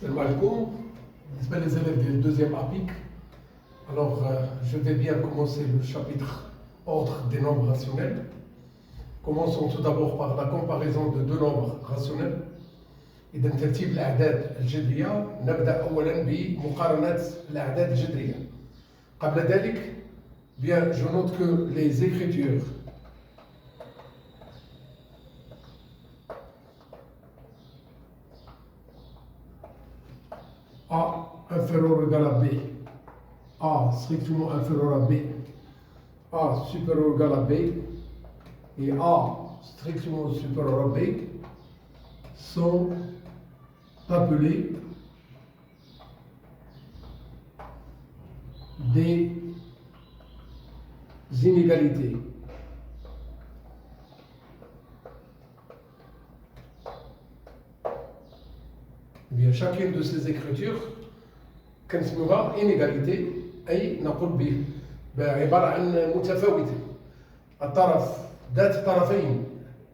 Salam alaikum. J'espère les élèves du deuxième APIC. Alors, je vais bien commencer le chapitre ordre des nombres rationnels. Commençons tout d'abord par la comparaison de deux nombres rationnels. إذا ترتيب الأعداد الجذرية نبدأ أولا بمقارنة الأعداد الجذرية. قبل ذلك, bien, je note que les écritures A inférieur ou égal à B, A strictement inférieur à B, A supérieur ou égal à B et A strictement supérieur à B sont appelés des inégalités. Bien, chacune de ces écritures كنسموها inégalité أي نقول بعبارة عن متفاوتة. الطرف ذات الطرفين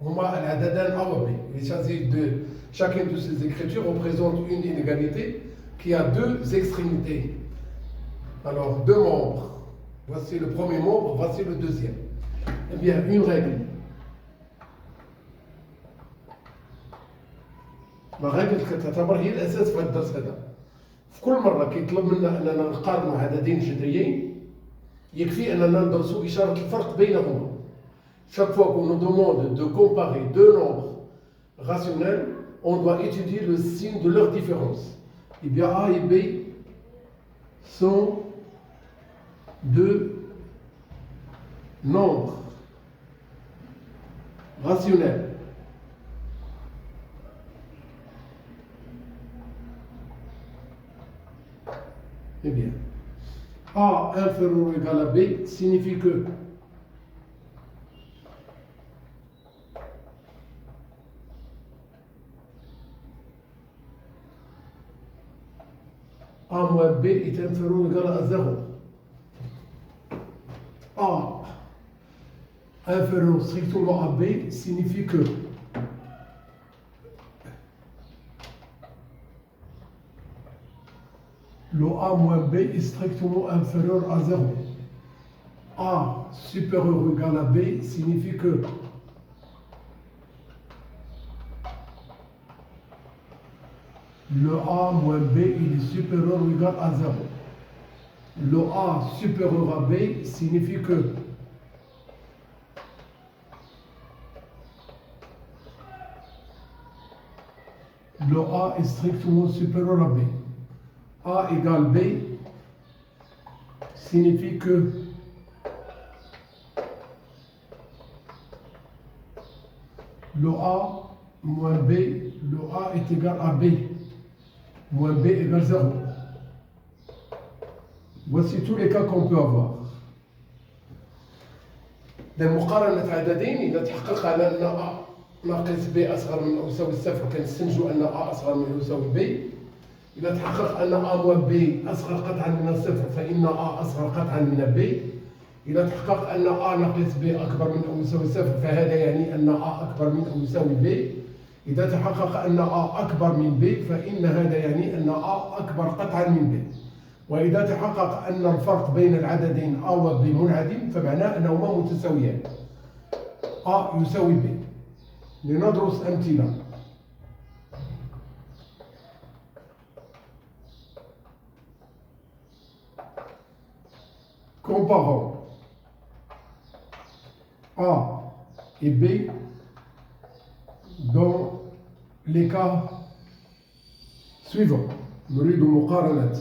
هما العددان A و B. Il s'agit de chacune de ces écritures représente une inégalité qui a deux extrémités. Alors, deux membres. Voici le premier membre, voici le deuxième. Eh bien, une règle. La règle كتعتبر هي الأساس في هذا الدرس هذا. في كل مرة كيطلب منا أننا نقارنوا عددين جذريين يكفي أننا ندرسوا إشارة الفرق بينهما. Chaque fois qu'on nous demande de comparer deux nombres rationnels, on doit étudier le signe de leur différence. Et bien A et B sont deux nombres rationnels. Eh bien, A inférieur ou égal à B signifie que A moins B est inférieur ou égal à 0. A inférieur strictement à B signifie que le A moins B est strictement inférieur à 0. A supérieur ou égal à B signifie que le A moins B il est supérieur ou égal à 0. Le A supérieur à B signifie que le A est strictement supérieur à B. A égale B signifie que le A moins B, le A est égal à B, moins B égale 0. Voici tous les cas qu'on peut avoir. مقارنة عددين إذا تحقق على أن A ناقص B أصغر من أو يساوي صفر كنستنتجوا أن A أصغر من أو يساوي B. إذا تحقق أن A moins B أصغر قطعا من الصفر فإن A أصغر قطعا من B. إذا تحقق أن A ناقص B أكبر من أو يساوي صفر فهذا يعني أن A أكبر من أو يساوي B. إذا تحقق أن A أكبر من B فإن هذا يعني أن A أكبر قطعا من B. وإذا تحقق أن الفرق بين العددين A و B منعدم فمعناه أنهما متساويان. A يساوي B. لندرس أمثلة. Comparons A et B dans les cas suivants. نريد مقارنة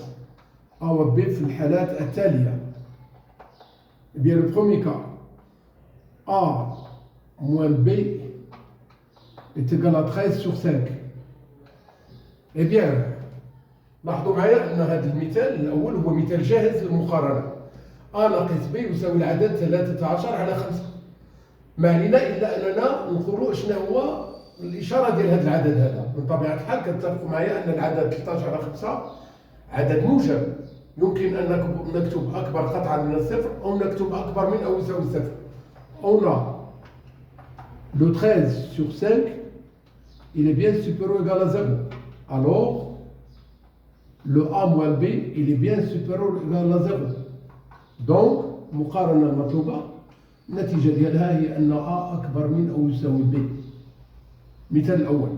A و B في الحالات التالية. Eh bien, le premier cas, A moins B est égal à 13 sur 5. Eh bien, لاحظوا معايا أن هذا المثال الأول هو مثال جاهز للمقارنة. A ناقص B يساوي العدد 13 على 5. ما علينا إلا أننا نقولوا شنو هو الإشارة ديال هذا العدد هذا. من طبيعة الحال كتتفقوا معايا أن العدد 13 على 5 عدد موجب. يمكن أن نكتب أكبر قطعا من الصفر أو نكتب أكبر من أو يساوي الصفر. On a le 13 sur 5 il est bien supérieur ou égal à 0. Alors, le A moins B, il est bien supérieur ou égal à 0. Donc, المقارنة المطلوبة النتيجة ديالها هي أن A أكبر من أو يساوي B. مثال الأول.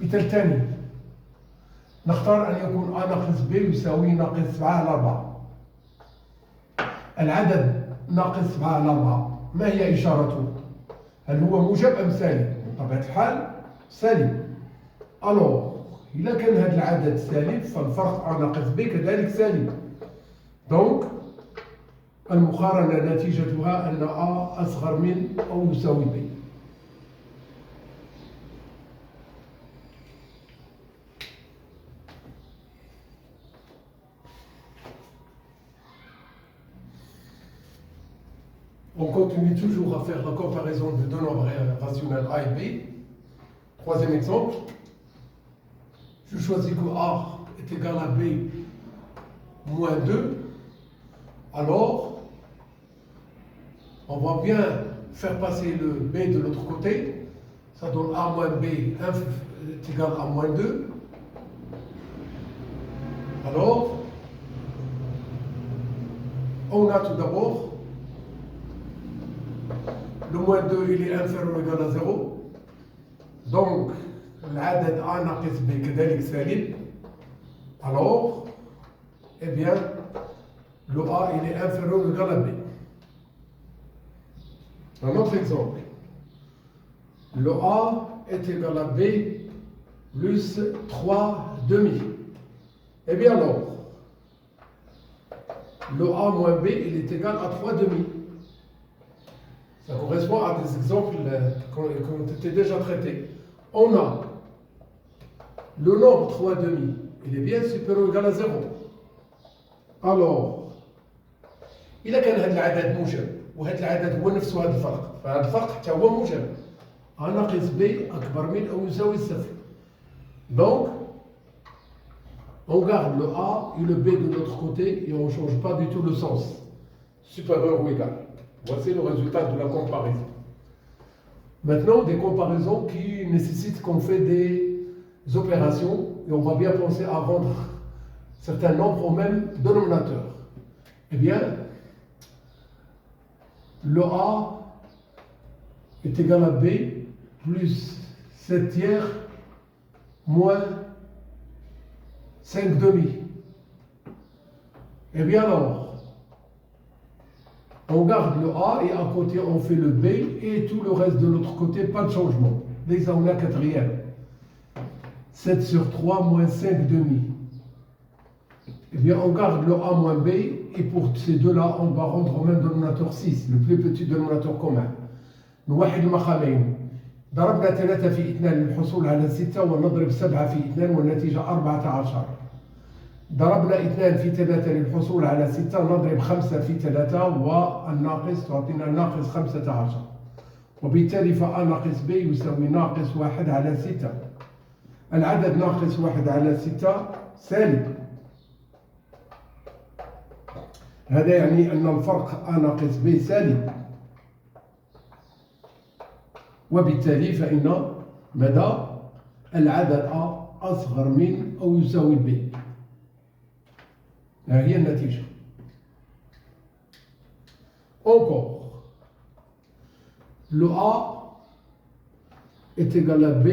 مثال الثاني، نختار أن يكون A ناقص B يساوي ناقص 7 على 4. العدد ناقص 7 على 4 ما هي إشارته؟ هل هو موجب أم سالب؟ بطبيعة الحال سالب. ألوغ إذا كان هذا العدد سالب فالفرق A ناقص B كذلك سالب. دونك المقارنة نتيجتها أن A أصغر من أو يساوي B. On continue toujours à faire la comparaison de deux nombres rationnels A et B. Troisième exemple. Je choisis que A est égal à B moins 2. Alors, on va bien faire passer le B de l'autre côté. Ça donne A moins B est égal à moins 2. Alors, on a tout d'abord le moins 2 il est inférieur ou égal à 0. Donc, العدد A ناقص B كذلك سالب. Alors, eh bien, le A il est inférieur ou égal à B. Un autre exemple. Le A est égal à B plus 3 demi. Eh bien alors, le A moins B il est égal à 3 demi. Ça correspond à des exemples qui ont été déjà traités. On a le nombre 3 demi, il est bien supérieur ou égal à 0. Alors, إذا كان هذا العدد موجب وهذا العدد هو نفسه هذا الفرق، فهذا الفرق حتى هو موجب. A ناقص B أكبر من أو يساوي صفر. Donc, on garde le A et le B de l'autre côté et on ne change pas du tout le sens. Supérieur ou égal. Voici le résultat de la comparaison. Maintenant, des comparaisons qui nécessitent qu'on fait des opérations et on va bien penser à rendre certains nombres au même dénominateur. Eh bien, le A est égal à B plus 7 tiers moins 5 demi. Eh bien alors, on garde le A et à côté on fait le B et tout le reste de l'autre côté, pas de changement. L'exemple quatrième. 7 sur 3 moins 5 demi. Eh bien on garde le A moins B et pour ces deux-là on va rendre au même dénominateur 6, le plus petit dénominateur commun. نوحد المقامين. ضربنا 3 في 2 للحصول على 6 ونضرب 7 في 2 والنتيجة 14. ضربنا 2 في 3 للحصول على 6 نضرب 5 في 3 والناقص تعطينا ناقص 15. وبالتالي فA ناقص B يساوي ناقص 1 على 6. العدد ناقص 1 على 6 سالب. هذا يعني أن الفرق A ناقص B سالب. وبالتالي فإن مدى العدد A أصغر من أو يساوي B. هي النتيجة. Encore, le A est égal à B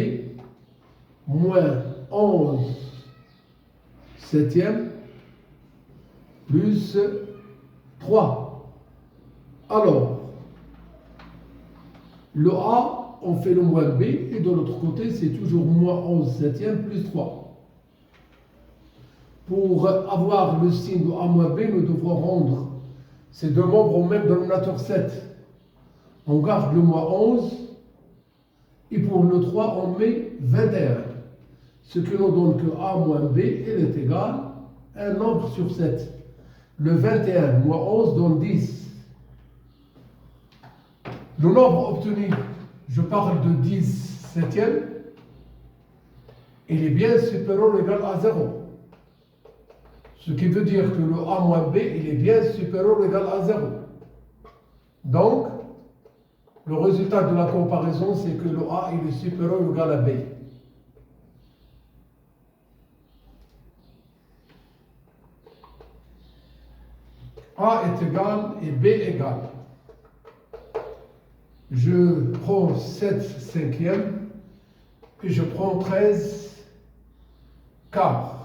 moins 11 septième plus 3. Alors, le A, on fait le moins B et de l'autre côté, c'est toujours moins 11 septième plus 3. Pour avoir le signe de A moins B, nous devrons rendre ces deux membres au même dénominateur 7. On garde le moins 11 et pour le 3, on met 21. Ce qui nous donne que A moins B est égal à un nombre sur 7. Le 21 moins 11 donne 10. Le nombre obtenu, je parle de 10 septième, il est bien supérieur ou égal à 0. Ce qui veut dire que le A moins B, il est bien supérieur ou égal à 0. Donc, le résultat de la comparaison, c'est que le A il est supérieur ou égal à B. A est égal et B égal. Je prends 7 cinquièmes et je prends 13 quarts.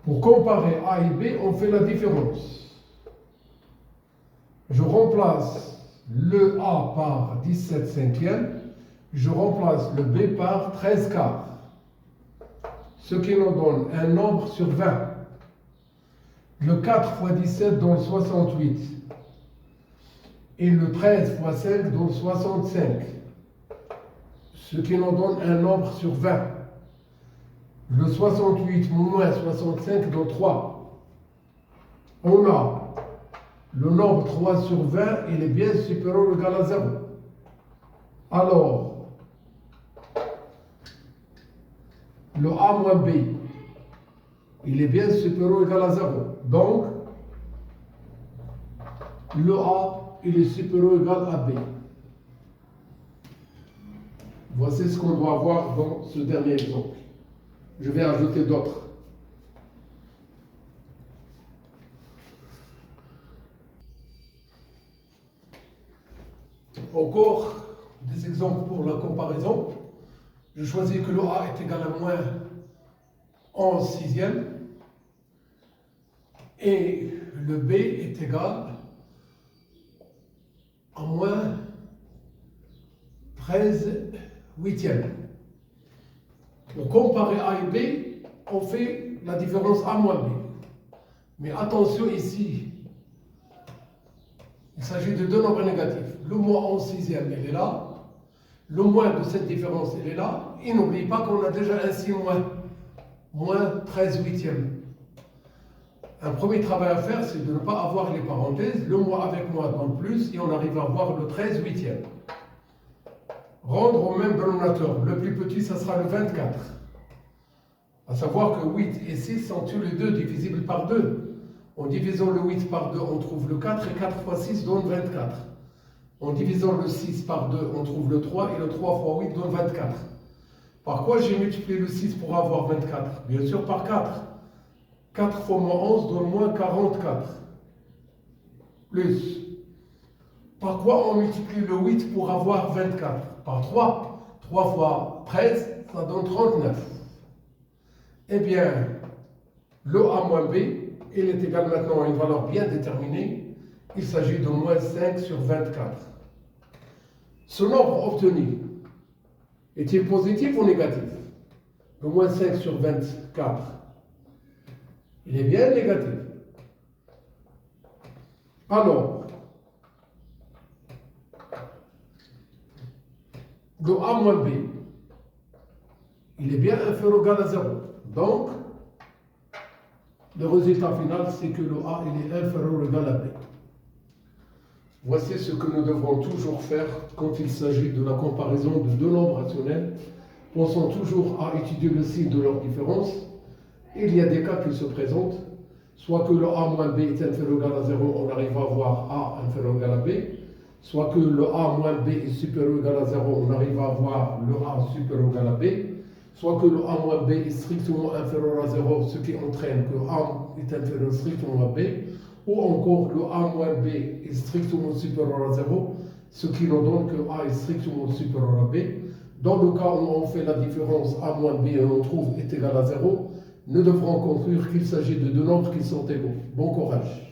Pour comparer A et B, on fait la différence. Je remplace le A par 17 cinquièmes, je remplace le B par 13 quarts. Ce qui nous donne un nombre sur 20. Le 4 fois 17 donne 68. Et le 13 fois 5 donne 65. Ce qui nous donne un nombre sur 20. Le 68 moins 65 donne 3. On a le nombre 3 sur 20, il est bien supérieur ou égal à 0. Alors, le A moins B, il est bien supérieur ou égal à 0. Donc, le A, il est supérieur ou égal à B. Voici ce qu'on doit voir dans ce dernier exemple. Je vais ajouter d'autres. Encore des exemples pour la comparaison. Je choisis que le A est égal à moins 11 sixième et le B est égal à moins 13 huitièmes. Pour comparer A et B, on fait la différence A moins B. Mais attention ici, il s'agit de deux nombres négatifs. Le moins 11 sixième, il est là. Le moins de cette différence, il est là. Et n'oubliez pas qu'on a déjà un 6 moins 13 huitièmes. Un premier travail à faire, c'est de ne pas avoir les parenthèses. Le moins avec moins donne plus et on arrive à avoir le 13 huitième. Rendre au même dénominateur. Le plus petit, ça sera le 24. À savoir que 8 et 6 sont tous les deux divisibles par 2. En divisant le 8 par 2, on trouve le 4 et 4 fois 6 donne 24. En divisant le 6 par 2, on trouve le 3 et le 3 fois 8 donne 24. Par quoi j'ai multiplié le 6 pour avoir 24? Bien sûr par 4. 4 fois moins 11 donne moins 44. Plus. Par quoi on multiplie le 8 pour avoir 24? Par 3. 3 fois 13, ça donne 39. Eh bien, le A moins B, il est égal maintenant à une valeur bien déterminée. Il s'agit de moins 5 sur 24. Ce nombre obtenu est-il positif ou négatif? Le moins 5 sur 24. Il est bien négatif. Alors, le A moins B, il est bien inférieur ou égal à 0. Donc, le résultat final, c'est que le A il est inférieur ou égal à B. Voici ce que nous devons toujours faire quand il s'agit de la comparaison de deux nombres rationnels. Pensons toujours à étudier le signe de leur différence. Il y a des cas qui se présentent, soit que le A moins B est inférieur ou égal à 0, on arrive à avoir A inférieur ou égal à B, soit que le A moins B est supérieur ou égal à 0, on arrive à avoir le A supérieur ou égal à B, soit que le A moins B est strictement inférieur à 0, ce qui entraîne que A est inférieur strictement à B, ou encore le A moins B est strictement supérieur à 0, ce qui nous donne que A est strictement supérieur à B. Dans le cas où on fait la différence A moins B et on trouve est égal à 0, nous devrons conclure qu'il s'agit de deux nombres qui sont égaux. Bon courage.